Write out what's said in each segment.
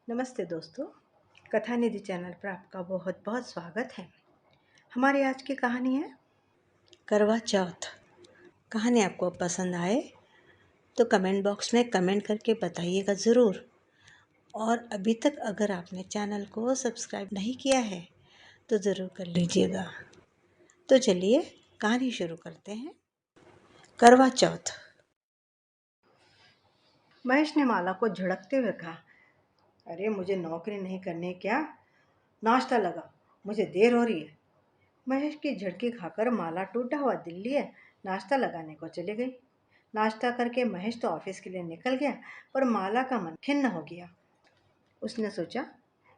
नमस्ते दोस्तों। कथा निधि चैनल पर आपका बहुत बहुत स्वागत है। हमारी आज की कहानी है करवा चौथ। कहानी आपको पसंद आए तो कमेंट बॉक्स में कमेंट करके बताइएगा ज़रूर। और अभी तक अगर आपने चैनल को सब्सक्राइब नहीं किया है तो ज़रूर कर लीजिएगा। तो चलिए कहानी शुरू करते हैं। करवा चौथ। महेश ने माला को झड़कते हुए कहा, अरे मुझे नौकरी नहीं करनी क्या? नाश्ता लगा, मुझे देर हो रही है। महेश की झटकी खाकर माला टूटा हुआ दिल लिए नाश्ता लगाने को चली गई। नाश्ता करके महेश तो ऑफिस के लिए निकल गया, पर माला का मन खिन्न हो गया। उसने सोचा,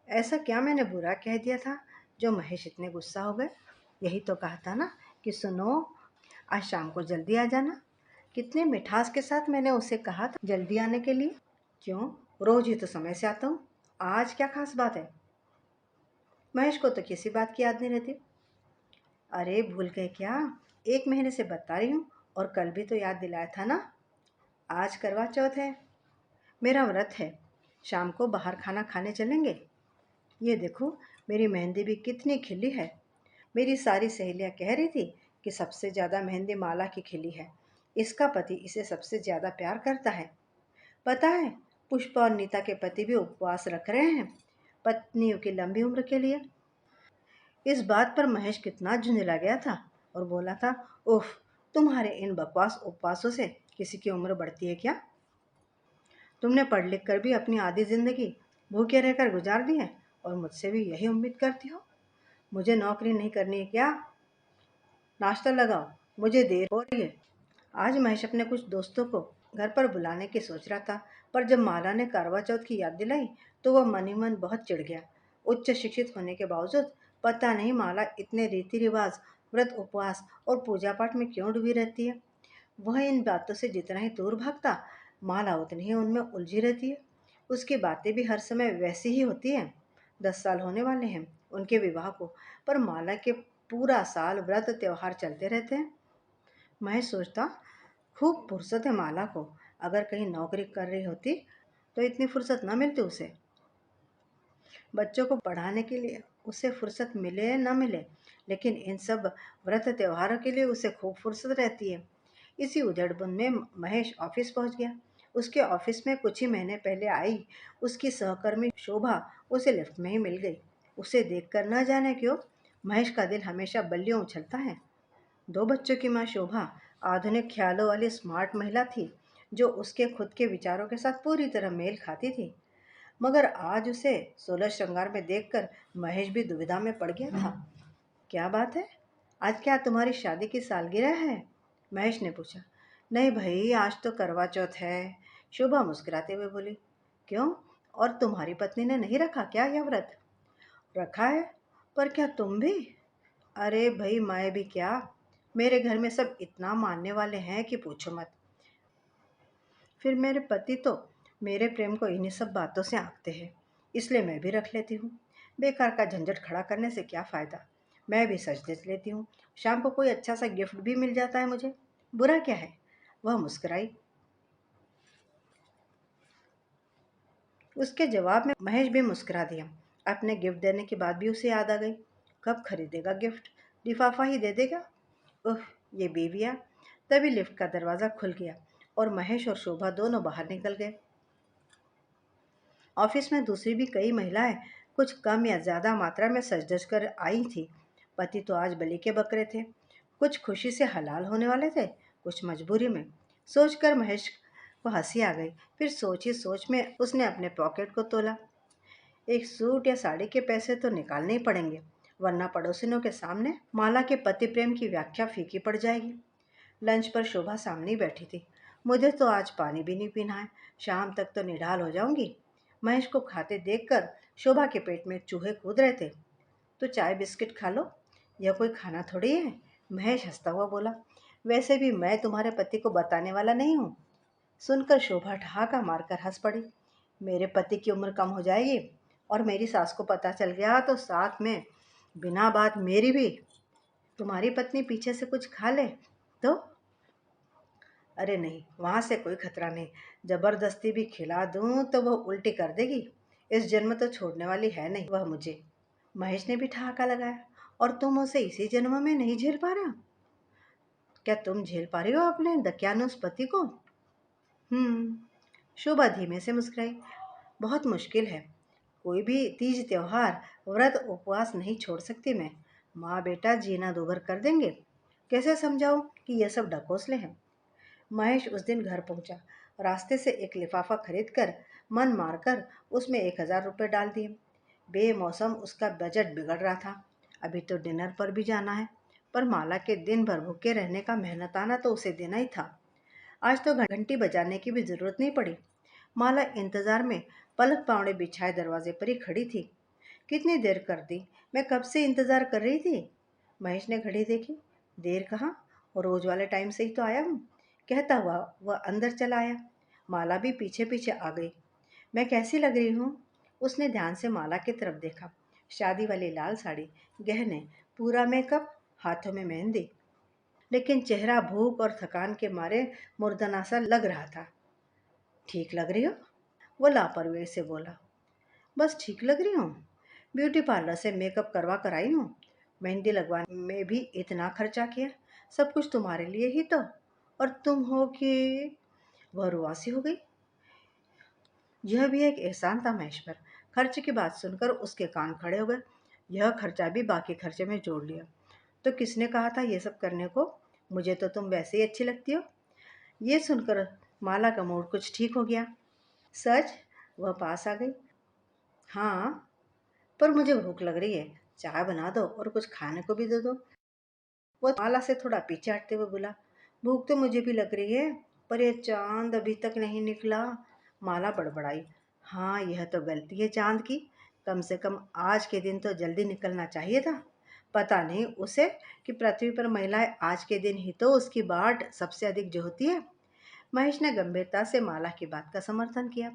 ऐसा क्या मैंने बुरा कह दिया था जो महेश इतने गुस्सा हो गए? यही तो कहा था ना कि सुनो, आज शाम को जल्दी आ जाना। कितने मिठास के साथ मैंने उसे कहा था जल्दी आने के लिए। क्यों, रोज ही तो समय से आता हूँ, आज क्या खास बात है? महेश को तो किसी बात की याद नहीं रहती। अरे भूल गए क्या? 1 महीने से बता रही हूँ, और कल भी तो याद दिलाया था ना। आज करवा चौथ है, मेरा व्रत है। शाम को बाहर खाना खाने चलेंगे। ये देखो, मेरी मेहंदी भी कितनी खिली है। मेरी सारी सहेलियाँ कह रही थी कि सबसे ज़्यादा मेहंदी माला की खिली है। इसका पति इसे सबसे ज़्यादा प्यार करता है। पता है, पुष्पा और नीता के पति भी उपवास रख रहे हैं पत्नियों की लंबी उम्र के लिए। इस बात पर महेश कितना झुंझला गया था और बोला था, उफ, तुम्हारे इन बकवास उपवासों से किसी की उम्र बढ़ती है क्या? तुमने पढ़ लिख कर भी अपनी आधी जिंदगी भूखे रहकर गुजार दी है, और मुझसे भी यही उम्मीद करती हो? मुझे नौकरी नहीं करनी है क्या? नाश्ता लगाओ, मुझे देर हो रही है। आज महेश अपने कुछ दोस्तों को घर पर बुलाने की सोच रहा था, पर जब माला ने करवा चौथ की याद दिलाई तो वह मन ही मन बहुत चिढ़ गया। उच्च शिक्षित होने के बावजूद पता नहीं माला इतने रीति रिवाज, व्रत उपवास और पूजा पाठ में क्यों डूबी रहती है। वह इन बातों से जितना ही दूर भागता, माला उतनी ही उनमें उलझी रहती है। उसकी बातें भी हर समय वैसी ही होती हैं। 10 साल होने वाले हैं उनके विवाह को, पर माला के पूरा साल व्रत त्योहार चलते रहते हैं। मैं सोचता, खूब फुर्सत है माला को। अगर कहीं नौकरी कर रही होती तो इतनी फुर्सत ना मिलती उसे। बच्चों को पढ़ाने के लिए उसे फुर्सत मिले या न मिले, लेकिन इन सब व्रत त्योहारों के लिए उसे खूब फुर्सत रहती है। इसी उधेड़बुन में महेश ऑफिस पहुंच गया। उसके ऑफिस में कुछ ही महीने पहले आई उसकी सहकर्मी शोभा उसे लिफ्ट में ही मिल गई। उसे देखकर न जाने क्यों महेश का दिल हमेशा बल्लियों उछलता है। 2 बच्चों की माँ शोभा आधुनिक ख्यालों वाली स्मार्ट महिला थी, जो उसके खुद के विचारों के साथ पूरी तरह मेल खाती थी। मगर आज उसे 16 श्रृंगार में देखकर महेश भी दुविधा में पड़ गया था। क्या बात है, आज क्या तुम्हारी शादी की सालगिरह है? महेश ने पूछा। नहीं भाई, आज तो करवा चौथ है, शोभा मुस्कुराते हुए बोली। क्यों, और तुम्हारी पत्नी ने नहीं रखा क्या यह व्रत? रखा है, पर क्या तुम भी? अरे भाई, मैं भी क्या, मेरे घर में सब इतना मानने वाले हैं कि पूछो मत। फिर मेरे पति तो मेरे प्रेम को इन्हीं सब बातों से आंकते हैं, इसलिए मैं भी रख लेती हूँ। बेकार का झंझट खड़ा करने से क्या फ़ायदा। मैं भी सच धज लेती हूँ, शाम को कोई अच्छा सा गिफ्ट भी मिल जाता है मुझे, बुरा क्या है? वह मुस्कुराई। उसके जवाब में महेश भी मुस्कुरा दिया। अपने गिफ्ट देने की बात भी उसे याद आ गई। कब खरीदेगा गिफ्ट? लिफाफा ही दे देगा। उफ, ये बेविया। तभी लिफ्ट का दरवाज़ा खुल गया और महेश और शोभा दोनों बाहर निकल गए। ऑफिस में दूसरी भी कई महिलाएं कुछ कम या ज़्यादा मात्रा में सज धज कर आई थी। पति तो आज बलि के बकरे थे। कुछ खुशी से हलाल होने वाले थे, कुछ मजबूरी में। सोचकर महेश को हंसी आ गई। फिर सोच ही सोच में उसने अपने पॉकेट को तोला। एक सूट या साड़ी के पैसे तो निकालने ही पड़ेंगे, वरना पड़ोसिनों के सामने माला के पति प्रेम की व्याख्या फीकी पड़ जाएगी। लंच पर शोभा सामने ही बैठी थी। मुझे तो आज पानी भी नहीं पीना है, शाम तक तो निढाल हो जाऊंगी। महेश को खाते देखकर शोभा के पेट में चूहे कूद रहे थे। तो चाय बिस्किट खा लो, यह कोई खाना थोड़ी है। महेश हंसता हुआ बोला। वैसे भी मैं तुम्हारे पति को बताने वाला नहीं हूँ। सुनकर शोभा ठहाका मारकर हंस पड़ी। मेरे पति की उम्र कम हो जाएगी, और मेरी सास को पता चल गया तो साथ में बिना बात मेरी भी। तुम्हारी पत्नी पीछे से कुछ खा ले तो? अरे नहीं, वहाँ से कोई खतरा नहीं। जबरदस्ती भी खिला दूँ तो वह उल्टी कर देगी। इस जन्म तो छोड़ने वाली है नहीं वह मुझे। महेश ने भी ठहाका लगाया। और तुम उसे इसी जन्म में नहीं झेल पा रहे हो? क्या तुम झेल पा रही हो अपने दकियानुस पति को? शोभा धीमे से मुस्कुराई। बहुत मुश्किल है। कोई भी तीज त्योहार, व्रत उपवास नहीं छोड़ सकती मैं। माँ बेटा जीना दूभर कर देंगे। कैसे समझाऊं कि यह सब ढकोसले हैं? महेश उस दिन घर पहुंचा। रास्ते से एक लिफाफा खरीद कर मन मारकर उसमें 1,000 रुपये डाल दिए। बेमौसम उसका बजट बिगड़ रहा था। अभी तो डिनर पर भी जाना है, पर माला के दिन भर भूखे रहने का मेहनताना तो उसे देना ही था। आज तो घंटी बजाने की भी जरूरत नहीं पड़ी। माला इंतजार में पलक पावड़े बिछाए दरवाजे पर ही खड़ी थी। कितनी देर कर दी? मैं कब से इंतजार कर रही थी। महेश ने घड़ी देखी। देर कहाँ, रोज वाले टाइम से ही तो आया हूँ, कहता हुआ वह अंदर चला आया। माला भी पीछे पीछे आ गई। मैं कैसी लग रही हूँ? उसने ध्यान से माला की तरफ देखा। शादी वाली लाल साड़ी, गहने, पूरा मेकअप, हाथों में मेहंदी, लेकिन चेहरा भूख और थकान के मारे मुर्दाना सा लग रहा था। ठीक लग रही हो? वो लापरवाही से बोला। बस ठीक लग रही हूँ। ब्यूटी पार्लर से मेकअप करवा कर आई हूँ। मेहंदी लगवाने में भी इतना खर्चा किया, सब कुछ तुम्हारे लिए ही तो। और तुम हो कि? वह रुआसी हो गई। यह भी एक एहसान था महेश पर। खर्च की बात सुनकर उसके कान खड़े हो गए। यह खर्चा भी बाकी खर्चे में जोड़ लिया। तो किसने कहा था ये सब करने को? मुझे तो तुम वैसे ही अच्छी लगती हो। ये सुनकर माला का मूड कुछ ठीक हो गया। सच? वह पास आ गई। हाँ, पर मुझे भूख लग रही है। चाय बना दो और कुछ खाने को भी दे दो। वो माला से थोड़ा पीछे हटते हुए बोला। भूख तो मुझे भी लग रही है, पर यह चांद अभी तक नहीं निकला। माला बड़बड़ाई। हाँ, यह तो गलती है चांद की। कम से कम आज के दिन तो जल्दी निकलना चाहिए था। पता नहीं उसे कि पृथ्वी पर महिलाएं आज के दिन ही तो उसकी बाट सबसे अधिक जो होती है। महेश ने गंभीरता से माला की बात का समर्थन किया।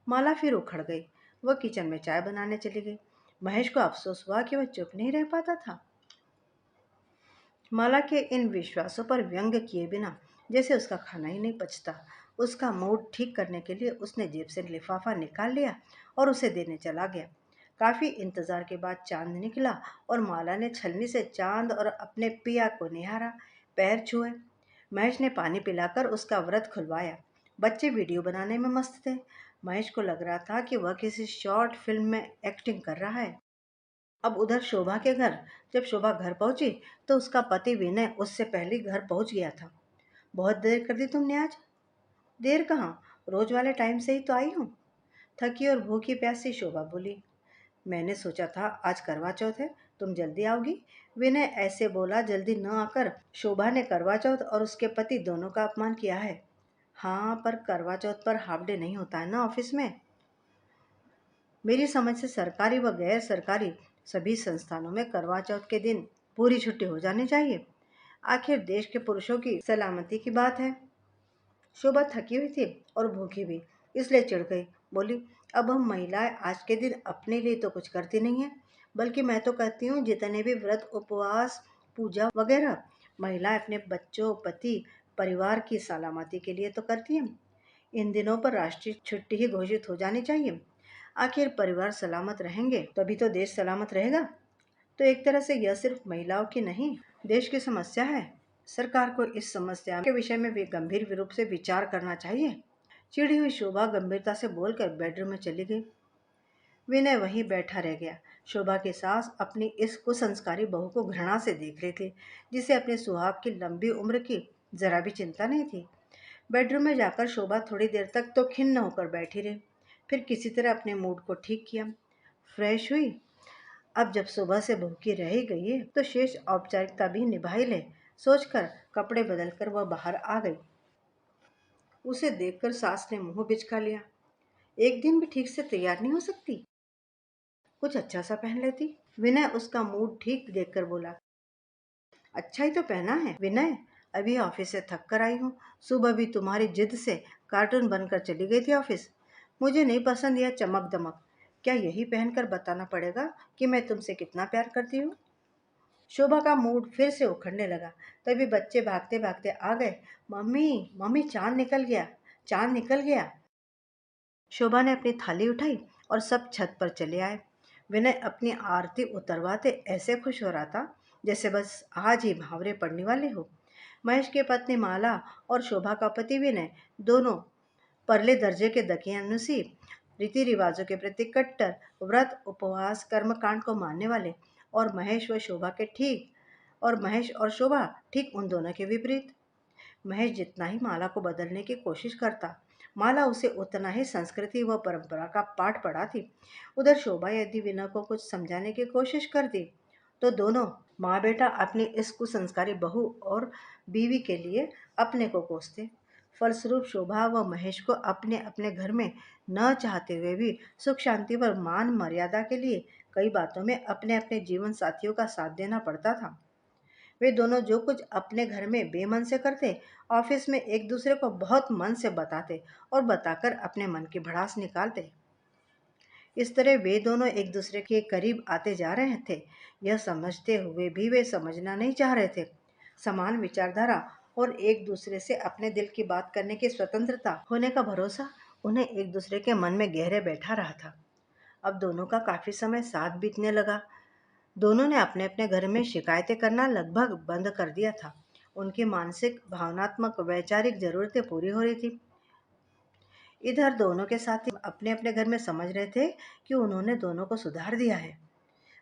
माला फिर उखड़ गई। वह किचन में चाय बनाने चली गई। महेश को अफसोस हुआ कि वह चुप नहीं रह पाता था। माला के इन विश्वासों पर व्यंग किए बिना जैसे उसका खाना ही नहीं पचता। उसका मूड ठीक करने के लिए उसने जेब से लिफाफा निकाल लिया और उसे देने चला गया। काफी इंतजार के बाद चांद निकला और माला ने छलनी से चांद और अपने पिया को निहारा, पैर छुए। महेश ने पानी पिलाकर उसका व्रत खुलवाया। बच्चे वीडियो बनाने में मस्त थे। महेश को लग रहा था कि वह किसी शॉर्ट फिल्म में एक्टिंग कर रहा है। अब उधर शोभा के घर। जब शोभा घर पहुंची तो उसका पति विनय उससे पहले घर पहुंच गया था। बहुत देर कर दी तुमने आज। देर कहाँ, रोज वाले टाइम से ही तो आई हूँ। थकी और भूखी प्यासी शोभा बोली। मैंने सोचा था आज करवा चौथ है, तुम जल्दी आओगी। विनय ऐसे बोला। जल्दी न आकर शोभा ने करवा चौथ और उसके पति दोनों का अपमान किया है। हाँ, पर करवा चौथ पर हाफ डे नहीं होता है ना ऑफिस में। मेरी समझ से सरकारी व गैर सरकारी सभी संस्थानों में करवा चौथ के दिन पूरी छुट्टी हो जानी चाहिए। आखिर देश के पुरुषों की सलामती की बात है। शोभा थकी हुई थी और भूखी भी, इसलिए चिढ़ गई। बोली, अब हम महिलाएं आज के दिन अपने लिए तो कुछ करती नहीं है, बल्कि मैं तो कहती हूँ जितने भी व्रत उपवास पूजा वगैरह महिलाएं अपने बच्चों पति परिवार की सलामती के लिए तो करती हैं। इन दिनों पर राष्ट्रीय छुट्टी ही घोषित हो जानी चाहिए। आखिर परिवार सलामत रहेंगे तभी तो देश सलामत रहेगा। तो एक तरह से यह सिर्फ महिलाओं की नहीं, देश की समस्या है। सरकार को इस समस्या के विषय में भी गंभीर रूप से विचार करना चाहिए। चिड़ी हुई शोभा गंभीरता से बोलकर बेडरूम में चली गई। विनय वहीं बैठा रह गया। शोभा की सास अपनी इस कुसंस्कारी बहू को घृणा से देख रही थी, जिसे अपने सुहाग की लंबी उम्र की जरा भी चिंता नहीं थी। बेडरूम में जाकर शोभा थोड़ी देर तक तो खिन्न होकर बैठी रही। फिर किसी तरह अपने मूड को ठीक किया, फ्रेश हुई। अब जब सुबह से भूखी रह ही गई है तो शेष औपचारिकता भी निभा ही ले, सोचकर कपड़े बदलकर वह बाहर आ गई। उसे देखकर सास ने मुंह बिचका लिया। एक दिन भी ठीक से तैयार नहीं हो सकती? कुछ अच्छा सा पहन लेती। विनय उसका मूड ठीक देखकर बोला। अच्छा ही तो पहना है विनय। अभी ऑफिस से थक कर आई हूँ। सुबह भी तुम्हारी जिद से कार्टून बनकर चली गई थी ऑफिस। मुझे नहीं पसंद यह चमक दमक। क्या यही पहनकर बताना पड़ेगा कि मैं तुमसे कितना प्यार करती हूँ? शोभा का मूड फिर से उखड़ने लगा। तभी बच्चे भागते भागते आ गए। मम्मी मम्मी, चांद निकल गया, चांद निकल गया। शोभा ने अपनी थाली उठाई और सब छत पर चले आए। विनय अपनी आरती उतरवाते ऐसे खुश हो रहा था जैसे बस आज ही भावरे पड़ने वाले हो। महेश की पत्नी माला और शोभा का पति विनय दोनों परले दर्जे के दकियानुसी, रीति रिवाजों के प्रति कट्टर, व्रत उपवास कर्मकांड को मानने वाले, और महेश और शोभा ठीक उन दोनों के विपरीत। महेश जितना ही माला को बदलने की कोशिश करता, माला उसे उतना ही संस्कृति व परंपरा का पाठ पढ़ाती। उधर शोभा यदि विनय को कुछ समझाने की कोशिश करती, तो दोनों माँ बेटा अपनी इस कुसंस्कारी बहू और बीवी के लिए अपने को कोसते। फलस्वरूप शोभा व महेश को अपने अपने घर में न चाहते हुए भी सुख शांति व मान मर्यादा के लिए कई बातों में अपने अपने जीवन साथियों का साथ देना पड़ता था। वे दोनों जो कुछ अपने घर में बेमन से करते, ऑफिस में एक दूसरे को बहुत मन से बताते और बताकर अपने मन की भड़ास निकालते। इस तरह वे दोनों एक दूसरे के करीब आते जा रहे थे। यह समझते हुए भी वे समझना नहीं चाह रहे थे। समान विचारधारा और एक दूसरे से अपने दिल की बात करने की स्वतंत्रता होने का भरोसा उन्हें एक दूसरे के मन में गहरे बैठा रहा था। अब दोनों का काफी समय साथ बीतने लगा। दोनों ने अपने अपने घर में शिकायतें करना लगभग बंद कर दिया था। उनकी मानसिक, भावनात्मक, वैचारिक जरूरतें पूरी हो रही थी। इधर दोनों के साथी अपने अपने घर में समझ रहे थे कि उन्होंने दोनों को सुधार दिया है।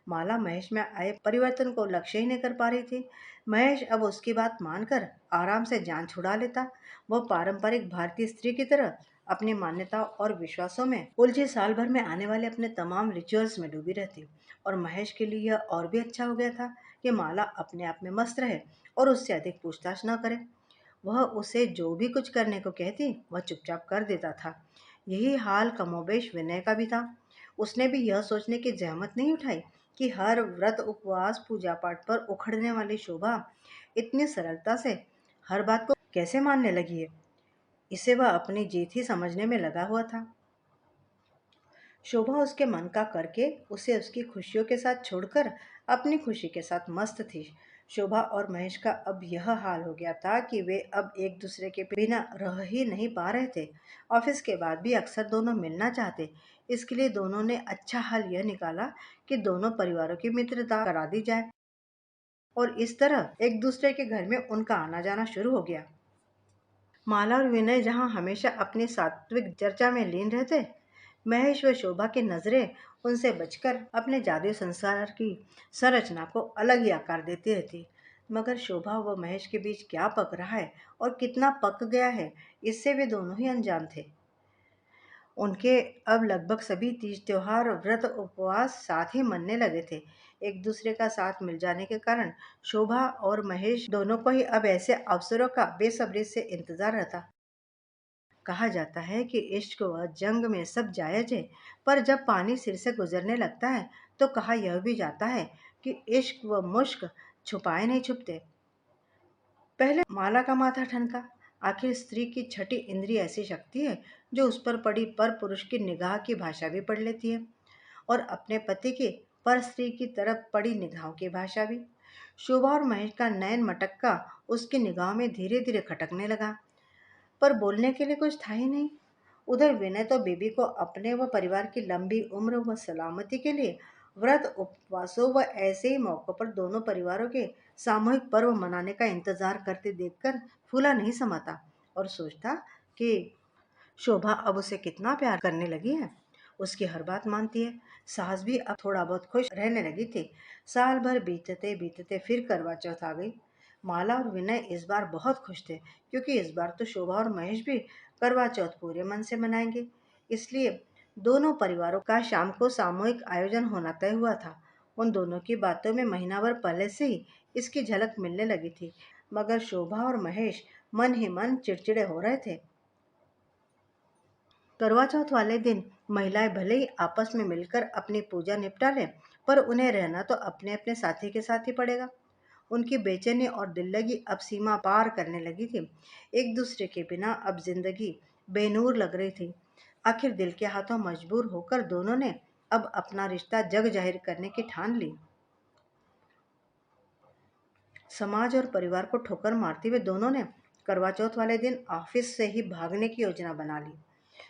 माला महेश में आए परिवर्तन को लक्ष्य ही नहीं कर पा रही थी। महेश अब उसकी बात मानकर आराम से जान छुड़ा लेता। वह पारंपरिक भारतीय स्त्री की तरह अपनी मान्यताओं और विश्वासों में उलझी, साल भर में आने वाले अपने तमाम रिचुअल्स में डूबी रहती। और महेश के लिए यह और भी अच्छा हो गया था कि माला अपने आप में मस्त रहे और उससे अधिक पूछताछ न करे। वह उसे जो भी कुछ करने को कहती वह चुपचाप कर देता था। यही हाल कमोबेश विनय का भी था। उसने भी यह सोचने की जहमत नहीं उठाई कि हर व्रत उपवास पूजा पाठ पर उखड़ने वाली शोभा इतनी सरलता से हर बात को कैसे मानने लगी है। इसे वह अपनी जीत ही समझने में लगा हुआ था। शोभा उसके मन का करके उसे उसकी खुशियों के साथ छोड़कर अपनी खुशी के साथ मस्त थी। शोभा और महेश का अब यह हाल हो गया था कि वे अब एक दूसरे के बिना रह ही नहीं पा रहे थे। ऑफिस के बाद भी अक्सर दोनों मिलना चाहते। इसके लिए दोनों ने अच्छा हल यह निकाला कि दोनों परिवारों की मित्रता करा दी जाए, और इस तरह एक दूसरे के घर में उनका आना जाना शुरू हो गया। माला और विनय जहाँ हमेशा अपनी सात्विक चर्चा में लीन रहते, महेश व शोभा की नजरें उनसे बचकर अपने जादुई संसार की संरचना को अलग ही आकार देती रहती। मगर शोभा व महेश के बीच क्या पक रहा है और कितना पक गया है, इससे वे दोनों ही अनजान थे। उनके अब लगभग सभी तीज त्योहार, व्रत उपवास साथ ही मनने लगे थे। एक दूसरे का साथ मिल जाने के कारण शोभा और महेश दोनों को ही अब ऐसे अवसरों का बेसब्री से इंतजार रहता। कहा जाता है कि इश्क व जंग में सब जायज है, पर जब पानी सिर से गुजरने लगता है तो कहा यह भी जाता है कि इश्क व मुश्क छुपाए नहीं छुपते। पहले माला का माथा ठनका। आखिर स्त्री की छठी इंद्रिय ऐसी शक्ति है जो उस पर पड़ी पर पुरुष की निगाह की भाषा भी पढ़ लेती है, और अपने पति की पर स्त्री की तरफ पड़ी निगाहों की भाषा भी। शोभा और महेश का नयन मटक्का उसकी निगाह में धीरे धीरे खटकने लगा, पर बोलने के लिए कुछ था ही नहीं। उधर विनय तो बीबी को अपने व परिवार की लंबी उम्र व सलामती के लिए व्रत उपवासों व ऐसे ही मौकों पर दोनों परिवारों के सामूहिक पर्व मनाने का इंतजार करते देखकर फूला नहीं समाता, और सोचता कि शोभा अब उसे कितना प्यार करने लगी है। उसकी हर बात मानती है। सास भी अब थोड़ा बहुत खुश रहने लगी थी। साल भर बीतते बीतते फिर करवा चौथ आ गई। माला और विनय इस बार बहुत खुश थे, क्योंकि इस बार तो शोभा और महेश भी करवा चौथ पूरे मन से मनाएंगे। इसलिए दोनों परिवारों का शाम को सामूहिक आयोजन होना तय हुआ था। उन दोनों की बातों में महीना भर पहले से ही इसकी झलक मिलने लगी थी, मगर शोभा और महेश मन ही मन चिड़चिड़े हो रहे थे। करवा चौथ वाले दिन महिलाएं भले ही आपस में मिलकर अपनी पूजा निपटा लें, पर उन्हें रहना तो अपने अपने साथी के साथ ही पड़ेगा। उनकी बेचैनी और दिल लगी अब सीमा पार करने लगी थी। एक दूसरे के बिना अब जिंदगी बेनूर लग रही थी। आखिर दिल के हाथों मजबूर होकर दोनों ने अब अपना रिश्ता जग जाहिर करने की ठान ली। समाज और परिवार को ठोकर मारते हुए दोनों ने करवा चौथ वाले दिन ऑफिस से ही भागने की योजना बना ली।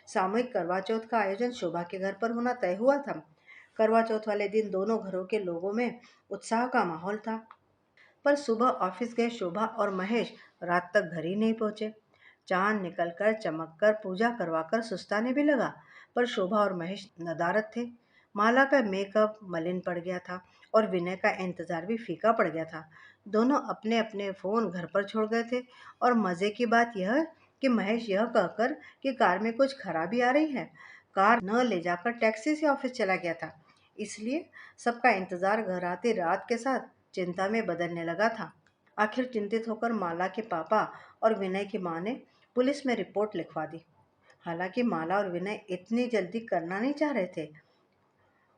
सामूहिक करवा चौथ का आयोजन शोभा के घर पर होना तय हुआ था। करवा चौथ वाले दिन दोनों घरों के लोगों में उत्साह का माहौल था। पर सुबह ऑफिस गए शोभा और महेश रात तक घर ही नहीं पहुंचे। चांद निकलकर चमककर पूजा करवाकर सुस्ताने भी लगा, पर शोभा और महेश नदारद थे। माला का मेकअप मलिन पड़ गया था और विनय का इंतजार भी फीका पड़ गया था। दोनों अपने अपने फोन घर पर छोड़ गए थे। और मजे की बात यह कि महेश यह कहकर कि कार में कुछ खराबी आ रही है, कार न ले जाकर टैक्सी से ऑफिस चला गया था। इसलिए सबका इंतजार घर आती रात के साथ चिंता में बदलने लगा था। आखिर चिंतित होकर माला के पापा और विनय की मां ने पुलिस में रिपोर्ट लिखवा दी। हालांकि माला और विनय इतनी जल्दी करना नहीं चाह रहे थे।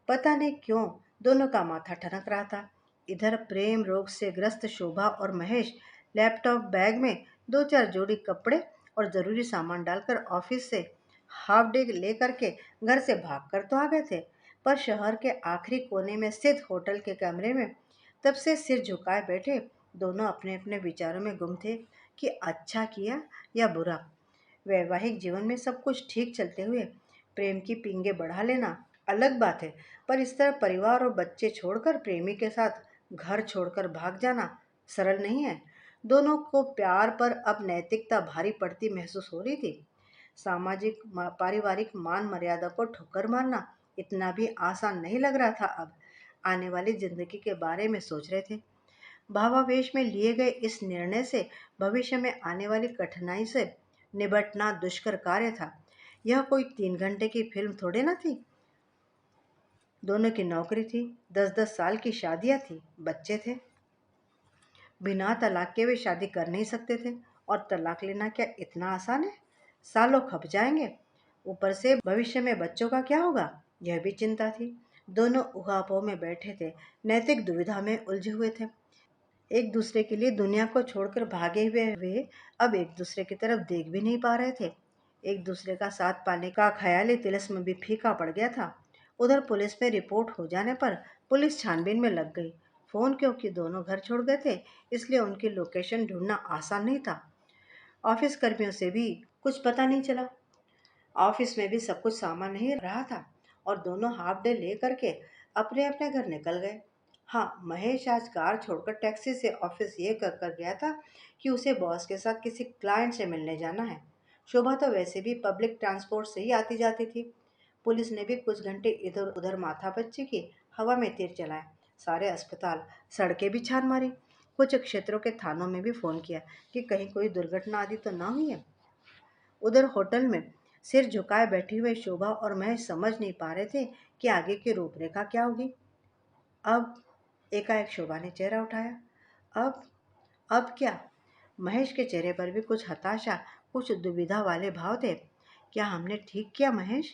पता नहीं क्यों दोनों का माथा ठनक रहा था। इधर प्रेम रोग से ग्रस्त शोभा और महेश लैपटॉप बैग में दो चार जोड़ी कपड़े और जरूरी सामान डालकर ऑफिस से हाफ डे लेकर के घर से भाग कर तो आ गए थे। पर शहर के आखिरी कोने में स्थित होटल के कमरे में तब से सिर झुकाए बैठे दोनों अपने अपने विचारों में गुम थे कि अच्छा किया या बुरा। वैवाहिक जीवन में सब कुछ ठीक चलते हुए प्रेम की पींगे बढ़ा लेना अलग बात है, पर इस तरह परिवार और बच्चे छोड़कर प्रेमी के साथ घर छोड़कर भाग जाना सरल नहीं है। दोनों को प्यार पर अब नैतिकता भारी पड़ती महसूस हो रही थी। सामाजिक पारिवारिक मान मर्यादा को ठोकर मारना इतना भी आसान नहीं लग रहा था। अब आने वाली जिंदगी के बारे में सोच रहे थे। भावावेश में लिए गए इस निर्णय से भविष्य में आने वाली कठिनाई से निपटना दुष्कर कार्य था। यह कोई 3 घंटे की फिल्म थोड़े ना थी। दोनों की नौकरी थी, 10-10 साल की शादियां थी, बच्चे थे। बिना तलाक के वे शादी कर नहीं सकते थे। और तलाक लेना क्या इतना आसान है? सालों खप जाएंगे। ऊपर से भविष्य में बच्चों का क्या होगा, यह भी चिंता थी। दोनों उहापोह में बैठे थे, नैतिक दुविधा में उलझे हुए थे। एक दूसरे के लिए दुनिया को छोड़कर भागे हुए वे अब एक दूसरे की तरफ देख भी नहीं पा रहे थे। एक दूसरे का साथ पाने का ख्याली तिलिस्म भी फीका पड़ गया था। उधर पुलिस में रिपोर्ट हो जाने पर पुलिस छानबीन में लग गई। फोन क्योंकि दोनों घर छोड़ गए थे, इसलिए उनकी लोकेशन ढूंढना आसान नहीं था। ऑफिस कर्मियों से भी कुछ पता नहीं चला। ऑफिस में भी सब कुछ सामान नहीं रहा था और दोनों हाफ डे ले करके अपने अपने घर निकल गए। हाँ, महेश आज कार छोड़कर टैक्सी से ऑफिस ये कर कर गया था कि उसे बॉस के साथ किसी क्लाइंट से मिलने जाना है। शोभा तो वैसे भी पब्लिक ट्रांसपोर्ट से ही आती जाती थी। पुलिस ने भी कुछ घंटे इधर उधर माथापच्ची की, हवा में तीर चलाए, सारे अस्पताल सड़कें भी छान मारी। कुछ क्षेत्रों के थानों में भी फोन किया कि कहीं कोई दुर्घटना आदि तो ना हुई है। उधर होटल में सिर झुकाए बैठी हुए शोभा और महेश समझ नहीं पा रहे थे कि आगे की रूपरेखा क्या होगी। अब एकाएक शोभा ने चेहरा उठाया। अब अब क्या? महेश के चेहरे पर भी कुछ हताशा, कुछ दुविधा वाले भाव थे। क्या हमने ठीक किया महेश?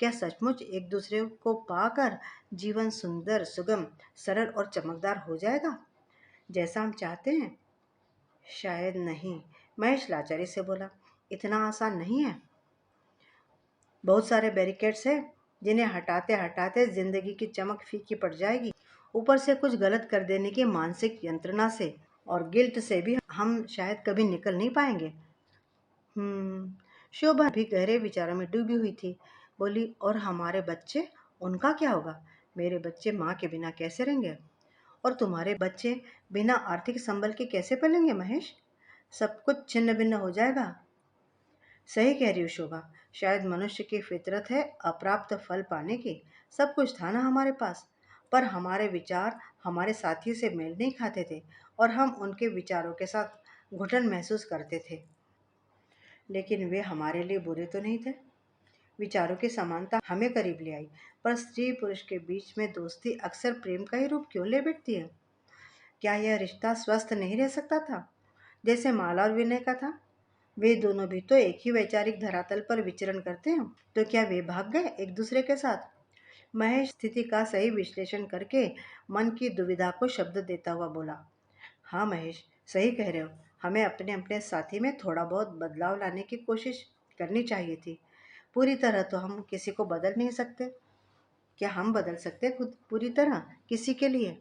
क्या सचमुच एक दूसरे को पाकर जीवन सुंदर, सुगम, सरल और चमकदार हो जाएगा जैसा हम चाहते हैं? शायद नहीं, महेश लाचारी से बोला। इतना आसान नहीं है। बहुत सारे बैरिकेड्स हैं जिन्हें हटाते हटाते जिंदगी की चमक फीकी पड़ जाएगी। ऊपर से कुछ गलत कर देने की मानसिक यंत्रणा से और गिल्ट से भी हम शायद कभी निकल नहीं पाएंगे। शोभा भी गहरे विचारों में डूबी हुई थी। बोली, और हमारे बच्चे, उनका क्या होगा? मेरे बच्चे माँ के बिना कैसे रहेंगे? और तुम्हारे बच्चे बिना आर्थिक संबल के कैसे पलेंगे महेश? सब कुछ छिन्न भिन्न हो जाएगा। सही कह रही हो शोभा। शायद मनुष्य की फितरत है अप्राप्त फल पाने की। सब कुछ था ना हमारे पास, पर हमारे विचार हमारे साथी से मेल नहीं खाते थे और हम उनके विचारों के साथ घुटन महसूस करते थे। लेकिन वे हमारे लिए बुरे तो नहीं थे। विचारों की समानता हमें करीब ले आई। पर स्त्री पुरुष के बीच में दोस्ती अक्सर प्रेम का ही रूप क्यों ले बैठती है? क्या यह रिश्ता स्वस्थ नहीं रह सकता था जैसे माला और विनय का था? वे दोनों भी तो एक ही वैचारिक धरातल पर विचरण करते हैं। तो क्या वे भाग गए एक दूसरे के साथ? महेश स्थिति का सही विश्लेषण करके मन की दुविधा को शब्द देता हुआ बोला। हाँ महेश, सही कह रहे हो। हमें अपने अपने साथी में थोड़ा बहुत बदलाव लाने की कोशिश करनी चाहिए थी। पूरी तरह तो हम किसी को बदल नहीं सकते। क्या हम बदल सकते खुद पूरी तरह किसी के लिए?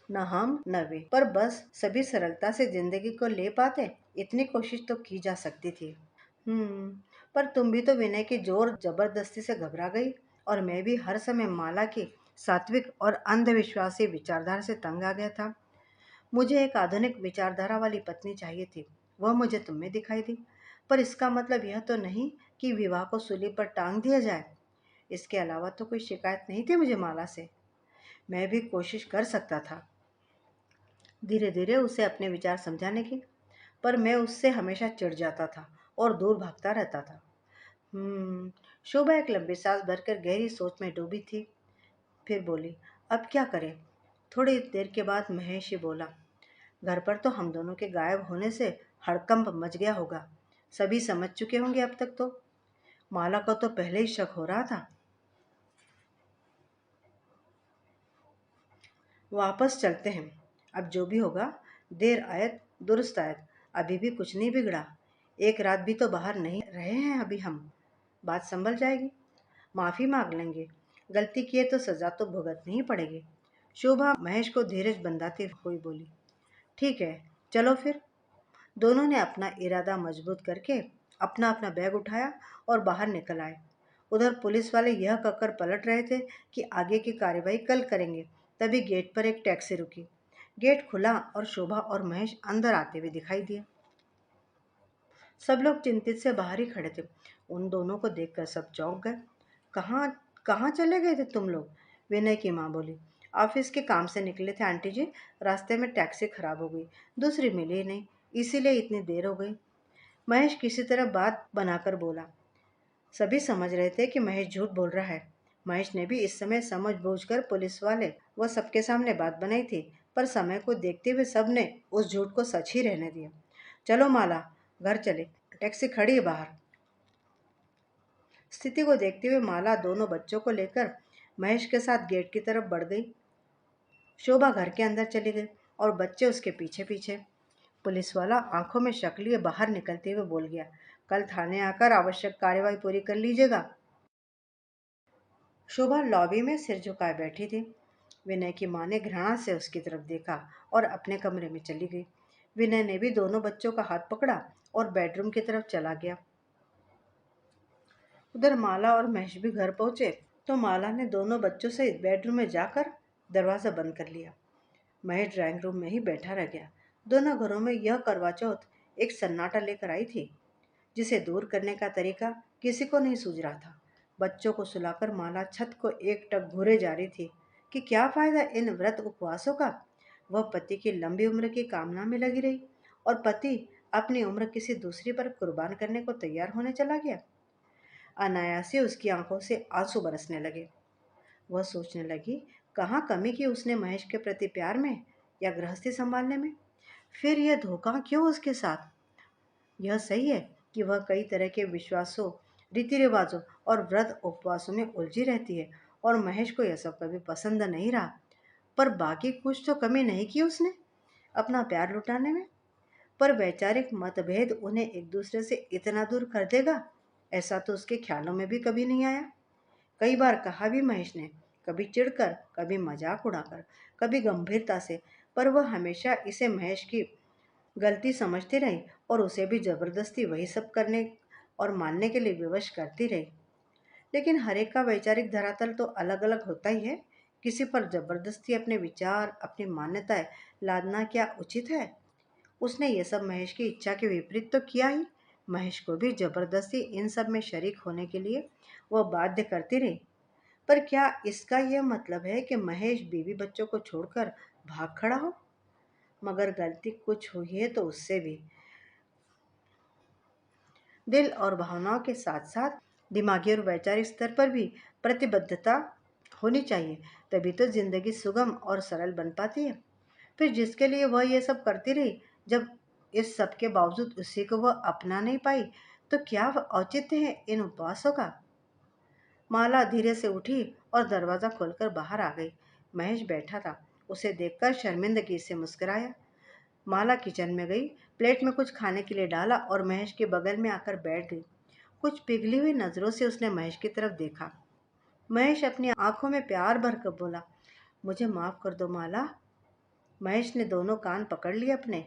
न हम न वे, पर बस सभी सरलता से जिंदगी को ले पाते, इतनी कोशिश तो की जा सकती थी। हम्म पर तुम भी तो विनय की जोर जबरदस्ती से घबरा गई, और मैं भी हर समय माला की सात्विक और अंधविश्वासी विचारधारा से तंग आ गया था। मुझे एक आधुनिक विचारधारा वाली पत्नी चाहिए थी, वह मुझे तुम में दिखाई दी। पर इसका मतलब यह तो नहीं कि विवाह को सूली पर टांग दिया जाए। इसके अलावा तो कोई शिकायत नहीं थी मुझे माला से। मैं भी कोशिश कर सकता था धीरे धीरे उसे अपने विचार समझाने की, पर मैं उससे हमेशा चिढ़ जाता था और दूर भागता रहता था। शोभा एक लंबी सांस भरकर गहरी सोच में डूबी थी। फिर बोली, अब क्या करें? थोड़ी देर के बाद महेश ही बोला, घर पर तो हम दोनों के गायब होने से हड़कंप मच गया होगा। सभी समझ चुके होंगे अब तक तो। माला को तो पहले ही शक हो रहा था। वापस चलते हैं। अब जो भी होगा, देर आयत दुरुस्त आयत। अभी भी कुछ नहीं बिगड़ा। एक रात भी तो बाहर नहीं रहे हैं अभी हम। बात संभल जाएगी। माफी मांग लेंगे। गलती किए तो सजा तो भुगतनी ही पड़ेगी। शोभा महेश को धीरज बंधाती हुई बोली, ठीक है, चलो फिर। दोनों ने अपना इरादा मजबूत करके अपना अपना बैग उठाया और बाहर निकल आए। उधर पुलिस वाले यह कहकर पलट रहे थे कि आगे की कार्रवाई कल करेंगे। तभी गेट पर एक टैक्सी रुकी। गेट खुला और शोभा और महेश अंदर आते हुए दिखाई दिए। सब लोग चिंतित से बाहर ही खड़े थे। उन दोनों को देखकर सब चौंक गए। कहाँ कहाँ चले गए थे तुम लोग? विनय की माँ बोली, ऑफिस के काम से निकले थे आंटी जी। रास्ते में टैक्सी खराब हो गई, दूसरी मिली ही नहीं, इसीलिए इतनी देर हो गई। महेश किसी तरह बात बनाकर बोला। सभी समझ रहे थे कि महेश झूठ बोल रहा है। महेश ने भी इस समय समझ बूझकर पुलिस वाले व सबके सामने बात बनाई थी, पर समय को देखते हुए सब ने उस झूठ को सच ही रहने दिया। चलो माला, घर चले, टैक्सी खड़ी है बाहर। स्थिति को देखते हुए माला दोनों बच्चों को लेकर महेश के साथ गेट की तरफ बढ़ गई। शोभा घर के अंदर चली गई और बच्चे उसके पीछे पीछे। पुलिस वाला आंखों में शक लिए बाहर निकलते हुए बोल गया, कल थाने आकर आवश्यक कार्यवाही पूरी कर लीजिएगा। शोभा लॉबी में सिर झुकाए बैठी थी। विनय की माँ ने घृणा से उसकी तरफ देखा और अपने कमरे में चली गई। विनय ने भी दोनों बच्चों का हाथ पकड़ा और बेडरूम की तरफ चला गया। उधर माला और महेश भी घर पहुंचे तो माला ने दोनों बच्चों से बेडरूम में जाकर दरवाज़ा बंद कर लिया। महेश ड्राइंग रूम में ही बैठा रह गया। दोनों घरों में यह करवा चौथ एक सन्नाटा लेकर आई थी, जिसे दूर करने का तरीका किसी को नहीं सूझ रहा था। बच्चों को सुलाकर माला छत को एकटक घूरे जा रही थी कि क्या फायदा इन व्रत उपवासों का। वह पति की लंबी उम्र की कामना में लगी रही और पति अपनी उम्र किसी दूसरी पर कुर्बान करने को तैयार होने चला गया। अनायास ही उसकी आंखों से आंसू बरसने लगे। वह सोचने लगी, कहाँ कमी की उसने महेश के प्रति प्यार में या गृहस्थी संभालने में। फिर यह धोखा क्यों उसके साथ? यह सही है कि वह कई तरह के विश्वासों, रीति रिवाजों और व्रत उपवासों में उलझी रहती है और महेश को यह सब कभी पसंद नहीं रहा। पर बाकी कुछ तो कमी नहीं की उसने अपना प्यार लुटाने में। पर वैचारिक मतभेद उन्हें एक दूसरे से इतना दूर कर देगा, ऐसा तो उसके ख्यालों में भी कभी नहीं आया। कई बार कहा भी महेश ने, कभी चिढ़कर, कभी मजाक उड़ाकर, कभी गंभीरता से, पर वह हमेशा इसे महेश की गलती समझती रही और उसे भी जबरदस्ती वही सब करने और मानने के लिए विवश करती रही। लेकिन हर एक का वैचारिक धरातल तो अलग अलग होता ही है। किसी पर जबरदस्ती अपने विचार, अपनी मान्यताएं लादना क्या उचित है? उसने ये सब महेश की इच्छा के विपरीत तो किया ही। महेश को भी जबरदस्ती इन सब में शरीक होने के लिए वह बाध्य करती रही। पर क्या इसका यह मतलब है कि महेश बीवी बच्चों को छोड़कर भाग खड़ा हो? मगर गलती कुछ हुई है तो उससे भी। दिल और भावनाओं के साथ साथ दिमागी और वैचारिक स्तर पर भी प्रतिबद्धता होनी चाहिए, तभी तो जिंदगी सुगम और सरल बन पाती है। फिर जिसके लिए वह ये सब करती रही, जब इस सब के बावजूद उसी को वह अपना नहीं पाई, तो क्या औचित्य है इन उपवासों का? माला धीरे से उठी और दरवाजा खोलकर बाहर आ गई। महेश बैठा था, उसे देखकर शर्मिंदगी से मुस्कुराया। माला किचन में गई, प्लेट में कुछ खाने के लिए डाला और महेश के बगल में आकर बैठ गई। कुछ पिघली हुई नजरों से उसने महेश की तरफ देखा। महेश अपनी आंखों में प्यार भरकर बोला, मुझे माफ कर दो माला। महेश ने दोनों कान पकड़ लिए अपने।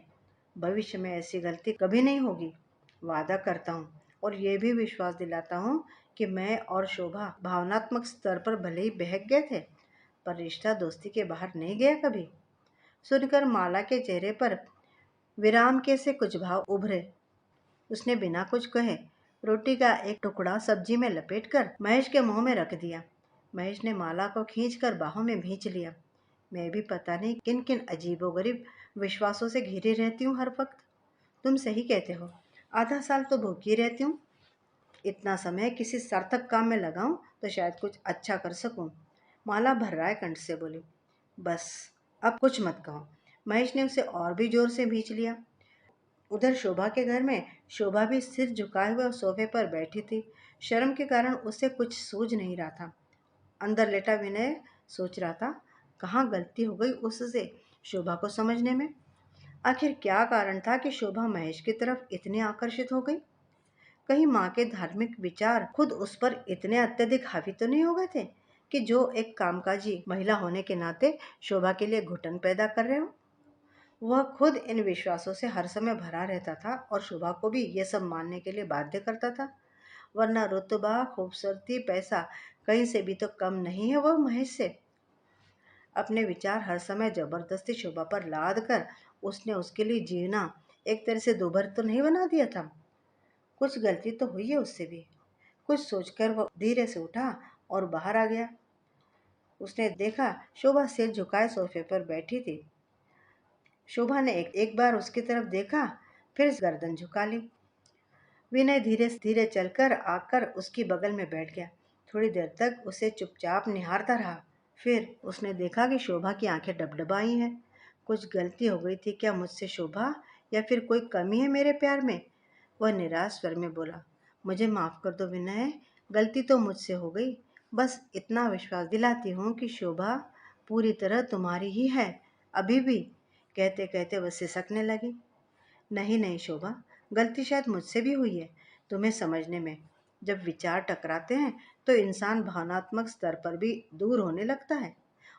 भविष्य में ऐसी गलती कभी नहीं होगी, वादा करता हूँ। और ये भी विश्वास दिलाता हूँ कि मैं और शोभा भावनात्मक स्तर पर भले ही बहक गए थे, पर रिश्ता दोस्ती के बाहर नहीं गया कभी। सुनकर माला के चेहरे पर विराम के से कुछ भाव उभरे। उसने बिना कुछ कहे रोटी का एक टुकड़ा सब्जी में लपेटकर महेश के मुंह में रख दिया। महेश ने माला को खींचकर बाहों में भींच लिया। मैं भी पता नहीं किन किन अजीबोगरीब विश्वासों से घिरी रहती हूँ हर वक्त। तुम सही कहते हो, आधा साल तो भूखी रहती हूँ। इतना समय किसी सार्थक काम में लगाऊं तो शायद कुछ अच्छा कर सकूं। माला भर्राए कंठ से बोली। बस, अब कुछ मत कहो। महेश ने उसे और भी जोर से भींच लिया। उधर शोभा के घर में शोभा भी सिर झुकाए हुए सोफे पर बैठी थी। शर्म के कारण उसे कुछ सूझ नहीं रहा था। अंदर लेटा विनय सोच रहा था, कहाँ गलती हो गई उससे शोभा को समझने में। आखिर क्या कारण था कि शोभा महेश की तरफ इतनी आकर्षित हो गई। कहीं माँ के धार्मिक विचार खुद उस पर इतने अत्यधिक हावी तो नहीं हो गए थे कि जो एक कामकाजी महिला होने के नाते शोभा के लिए घुटन पैदा कर रहे हो। वह खुद इन विश्वासों से हर समय भरा रहता था और शोभा को भी ये सब मानने के लिए बाध्य करता था। वरना रुतबा, खूबसूरती, पैसा कहीं से भी तो कम नहीं है वह महेश से। अपने विचार हर समय जबरदस्ती शोभा पर लाद कर उसने उसके लिए जीना एक तरह से दोभर तो नहीं बना दिया था। कुछ गलती तो हुई है उससे भी। कुछ सोचकर वह धीरे से उठा और बाहर आ गया। उसने देखा शोभा सिर झुकाए सोफे पर बैठी थी। शोभा ने एक बार उसकी तरफ देखा, फिर गर्दन झुका ली। विनय धीरे धीरे चलकर आकर उसकी बगल में बैठ गया। थोड़ी देर तक उसे चुपचाप निहारता रहा। फिर उसने देखा कि शोभा की आंखें डबडबाई हैं। कुछ गलती हो गई थी क्या मुझसे शोभा, या फिर कोई कमी है मेरे प्यार में? वह निराश स्वर में बोला। मुझे माफ कर दो विनय, गलती तो मुझसे हो गई। बस इतना विश्वास दिलाती हूँ कि शोभा पूरी तरह तुम्हारी ही है, अभी भी। कहते कहते वह सिसकने लगी। नहीं नहीं शोभा, गलती शायद मुझसे भी हुई है तुम्हें समझने में। जब विचार टकराते हैं तो इंसान भावनात्मक स्तर पर भी दूर होने लगता है।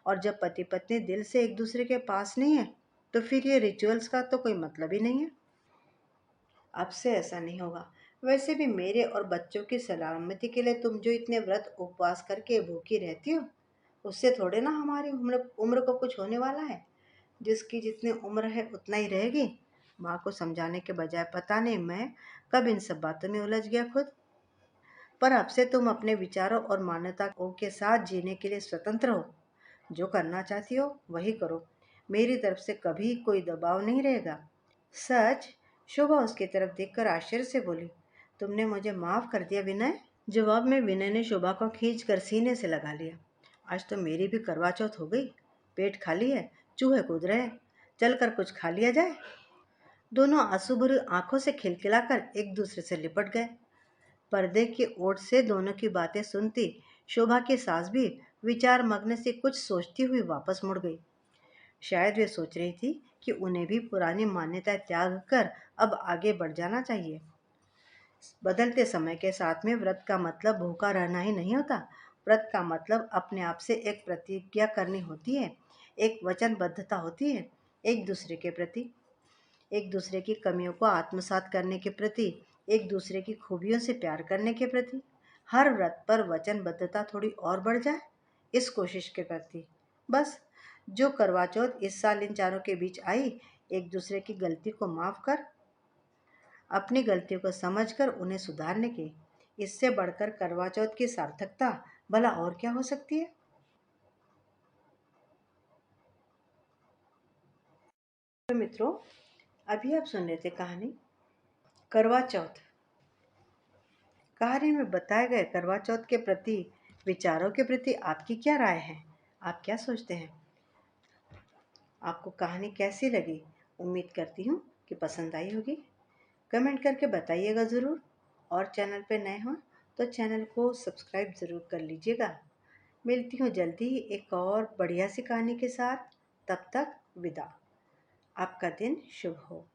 और जब पति पत्नी दिल से एक दूसरे के पास नहीं है तो फिर ये रिचुअल्स का तो कोई मतलब ही नहीं है। अब से ऐसा नहीं होगा। वैसे भी मेरे और बच्चों की सलामती के लिए तुम जो इतने व्रत उपवास करके भूखी रहती हो, उससे थोड़े ना हमारी उम्र उम्र को कुछ होने वाला है। जिसकी जितनी उम्र है उतना ही रहेगी। माँ को समझाने के बजाय पता नहीं मैं कब इन सब बातों में उलझ गया खुद। पर अब से तुम अपने विचारों और मान्यताओं के साथ जीने के लिए स्वतंत्र हो। जो करना चाहती हो वही करो। मेरी तरफ से कभी कोई दबाव नहीं रहेगा। सच? शोभा उसकी तरफ देखकर आश्चर्य से बोली। तुमने मुझे माफ कर दिया विनय? जवाब में विनय ने शोभा को खींच कर सीने से लगा लिया। आज तो मेरी भी करवा चौथ हो गई। पेट खाली है, चूहे कूद रहे हैं। चलकर कुछ खा लिया जाए। दोनों आंसू भरी आंखों से खिलखिलाकर एक दूसरे से लिपट गए। पर्दे की ओट से दोनों की बातें सुनती शोभा की सास भी विचार मग्न से कुछ सोचती हुई वापस मुड़ गई। शायद वे सोच रही थी कि उन्हें भी पुरानी मान्यताएं त्याग कर अब आगे बढ़ जाना चाहिए। बदलते समय के साथ में व्रत का मतलब भूखा रहना ही नहीं होता। व्रत का मतलब अपने आप से एक प्रतिज्ञा करनी होती है, एक वचनबद्धता होती है, एक दूसरे के प्रति, एक दूसरे की कमियों को आत्मसात करने के प्रति, एक दूसरे की खूबियों से प्यार करने के प्रति। हर व्रत पर वचनबद्धता थोड़ी और बढ़ जाए, इस कोशिश के प्रति। बस, जो करवा चौथ इस साल इन चारों के बीच आई, एक दूसरे की गलती को माफ कर, अपनी गलतियों को समझकर उन्हें सुधारने की। इससे बढ़कर करवा चौथ की सार्थकता भला और क्या हो सकती है। तो मित्रों, अभी आप सुन रहे थे कहानी करवा चौथ। कहानी में बताए गए करवा चौथ के प्रति विचारों के प्रति आपकी क्या राय है? आप क्या सोचते हैं? आपको कहानी कैसी लगी? उम्मीद करती हूँ कि पसंद आई होगी। कमेंट करके बताइएगा ज़रूर। और चैनल पे नए हों तो चैनल को सब्सक्राइब ज़रूर कर लीजिएगा। मिलती हूँ जल्दी ही एक और बढ़िया सी कहानी के साथ। तब तक विदा। आपका दिन शुभ हो।